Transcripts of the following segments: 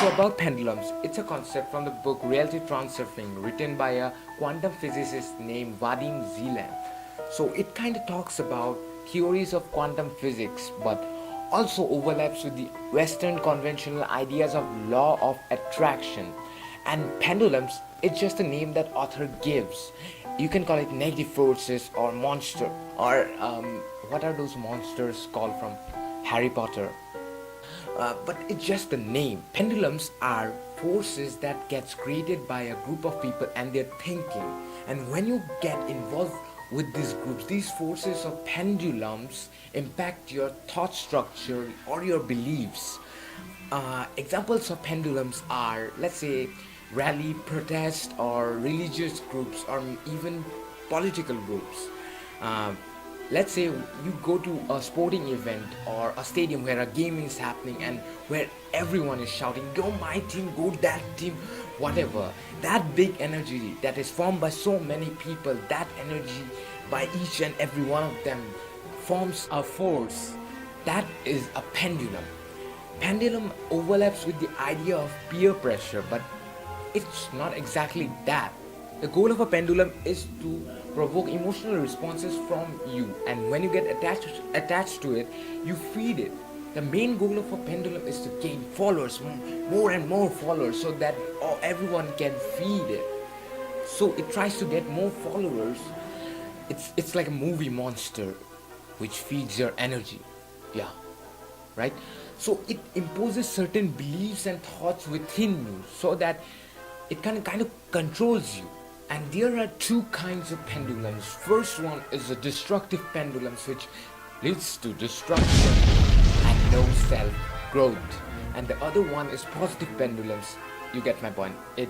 So about pendulums, it's a concept from the book Reality Transurfing written by a quantum physicist named Vadim Zeland. So it kind of talks about theories of quantum physics but also overlaps with the Western conventional ideas of law of attraction. And pendulums, it's just a name that author gives. You can call it negative forces or monster or what are those monsters called from Harry Potter? But it's just the name. Pendulums are forces that gets created by a group of people and their thinking. And when you get involved with these groups, these forces of pendulums impact your thought structure or your beliefs. Examples of pendulums are, let's say, rally, protest, or religious groups, or even political groups. Uh, let's say you go to a sporting event or a stadium where a game is happening and where everyone is shouting, "Go my team, go that team," whatever. That big energy that is formed by so many people, that energy by each and every one of them forms a force. That is a pendulum. Pendulum overlaps with the idea of peer pressure, but it's not exactly that. The goal of a pendulum is to provoke emotional responses from you, and when you get attached to it, you feed it. The main goal of a pendulum is to gain followers, more and more followers, so that everyone can feed it. So it tries to get more followers. It's like a movie monster, which feeds your energy. Yeah, right? So it imposes certain beliefs and thoughts within you so that it kind of controls you. And there are two kinds of pendulums. First one is a destructive pendulums, which leads to destruction and no self growth. And the other one is positive pendulums. You get my point. It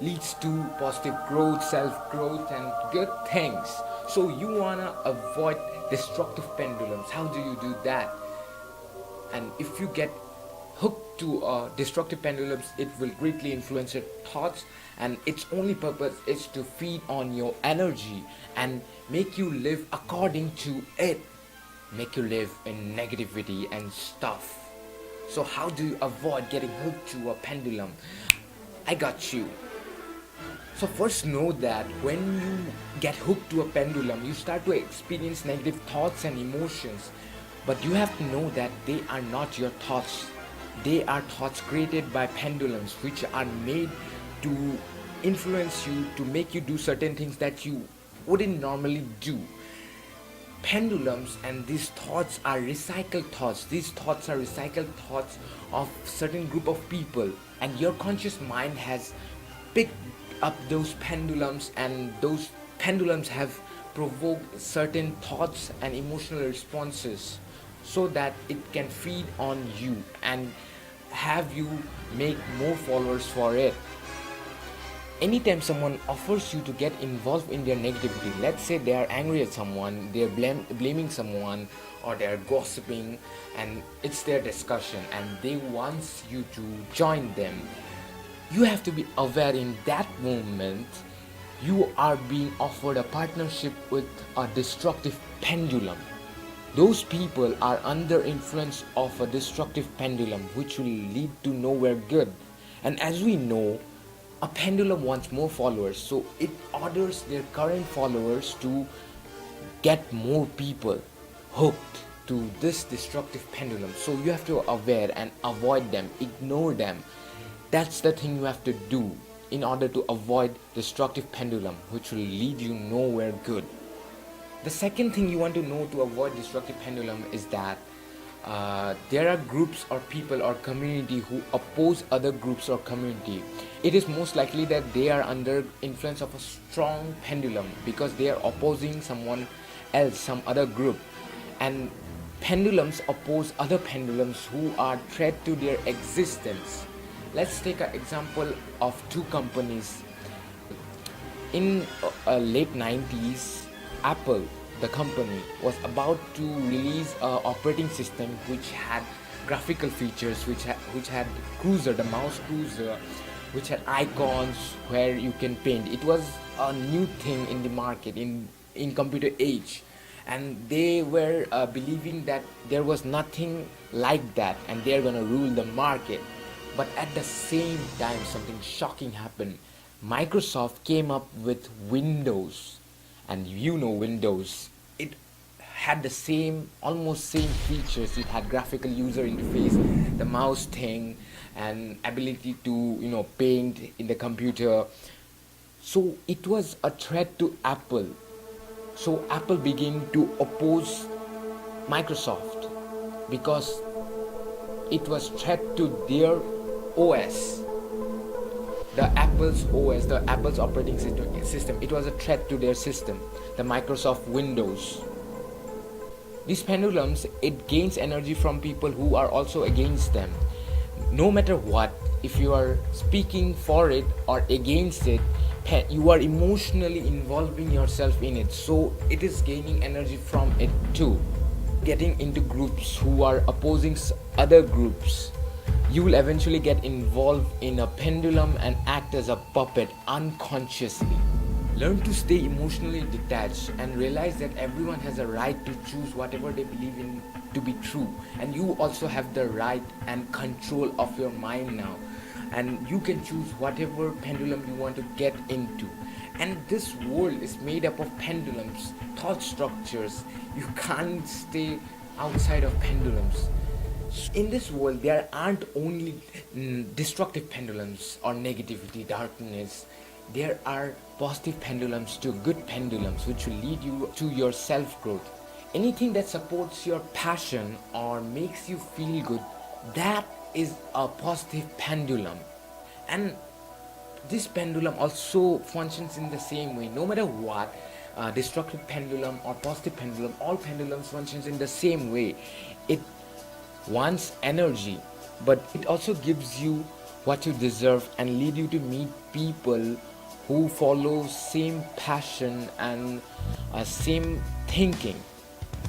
leads to positive growth, self growth, and good things. So you wanna avoid destructive pendulums. How do you do that? And if you get hooked to destructive pendulums, it will greatly influence your thoughts, and its only purpose is to feed on your energy and make you live according to it, make you live in negativity and stuff. So how do you avoid getting hooked to a pendulum? I got you. So first know that when you get hooked to a pendulum, you start to experience negative thoughts and emotions. But you have to know that they are not your thoughts. They are thoughts created by pendulums, which are made to influence you, to make you do certain things that you wouldn't normally do. Pendulums and these thoughts are recycled thoughts. These thoughts are recycled thoughts of certain group of people, and your conscious mind has picked up those pendulums, and those pendulums have provoked certain thoughts and emotional responses so that it can feed on you and have you make more followers for it. Anytime someone offers you to get involved in their negativity, let's say they are angry at someone, they're blaming someone, or they're gossiping, and it's their discussion and they want you to join them, you have to be aware in that moment you are being offered a partnership with a destructive pendulum. Those people are under influence of a destructive pendulum, which will lead to nowhere good. And as we know, a pendulum wants more followers, so it orders their current followers to get more people hooked to this destructive pendulum. So you have to aware and avoid them, ignore them. That's the thing you have to do in order to avoid destructive pendulum, which will lead you nowhere good. The second thing you want to know to avoid destructive pendulum is that there are groups or people or community who oppose other groups or community. It is most likely that they are under influence of a strong pendulum because they are opposing someone else, some other group. And pendulums oppose other pendulums who are threat to their existence. Let's take an example of two companies. In late 90s, Apple, the company, was about to release an operating system which had graphical features, which had cruiser, the mouse cruiser, which had icons where you can paint. It was a new thing in the market in computer age, and they were believing that there was nothing like that, and they're gonna rule the market. But at the same time, something shocking happened. Microsoft came up with Windows, and you know Windows. It had the same, almost same features. It had graphical user interface, the mouse thing, and ability to paint in the computer. So it was a threat to Apple. So Apple began to oppose Microsoft because it was threat to their OS, the Apple's operating system. It was a threat to their system, the Microsoft Windows. These pendulums, it gains energy from people who are also against them. No matter what, if you are speaking for it or against it, you are emotionally involving yourself in it, so it is gaining energy from it too. Getting into groups who are opposing other groups, you will eventually get involved in a pendulum and act as a puppet unconsciously. Learn to stay emotionally detached and realize that everyone has a right to choose whatever they believe in to be true, and you also have the right and control of your mind now, and you can choose whatever pendulum you want to get into. And this world is made up of pendulums, thought structures. You can't stay outside of pendulums. In this world, there aren't only destructive pendulums or negativity, darkness. There are positive pendulums too, good pendulums, which will lead you to your self-growth. Anything that supports your passion or makes you feel good, that is a positive pendulum. And this pendulum also functions in the same way. No matter what, destructive pendulum or positive pendulum, all pendulums functions in the same way. It wants energy, but it also gives you what you deserve and lead you to meet people who follow same passion and same thinking.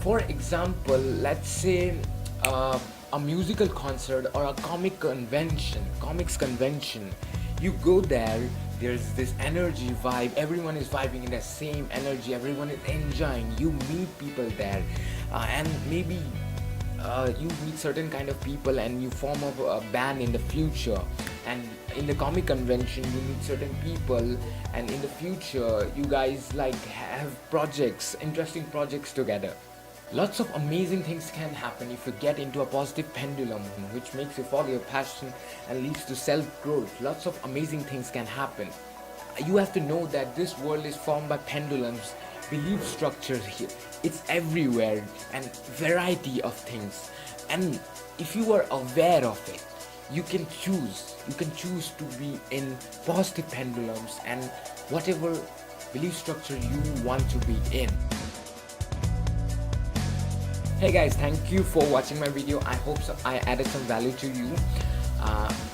For example, let's say a musical concert or a comics convention. You go there, there's this energy vibe, everyone is vibing in the same energy, everyone is enjoying. You meet people there, and maybe you meet certain kind of people and you form a band in the future. And in the comic convention, you meet certain people, and in the future you guys have projects, interesting projects together. Lots of amazing things can happen if you get into a positive pendulum, which makes you follow your passion and leads to self-growth. Lots of amazing things can happen. You have to know that this world is formed by pendulums, belief structures here. It's everywhere, and variety of things. And if you are aware of it, you can choose to be in positive pendulums and whatever belief structure you want to be in. Hey guys, thank you for watching my video. I hope I added some value to you.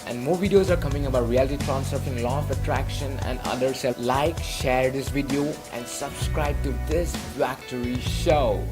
And more videos are coming about reality transurfing, law of attraction, and others. Like, share this video, and subscribe to this Factory Show.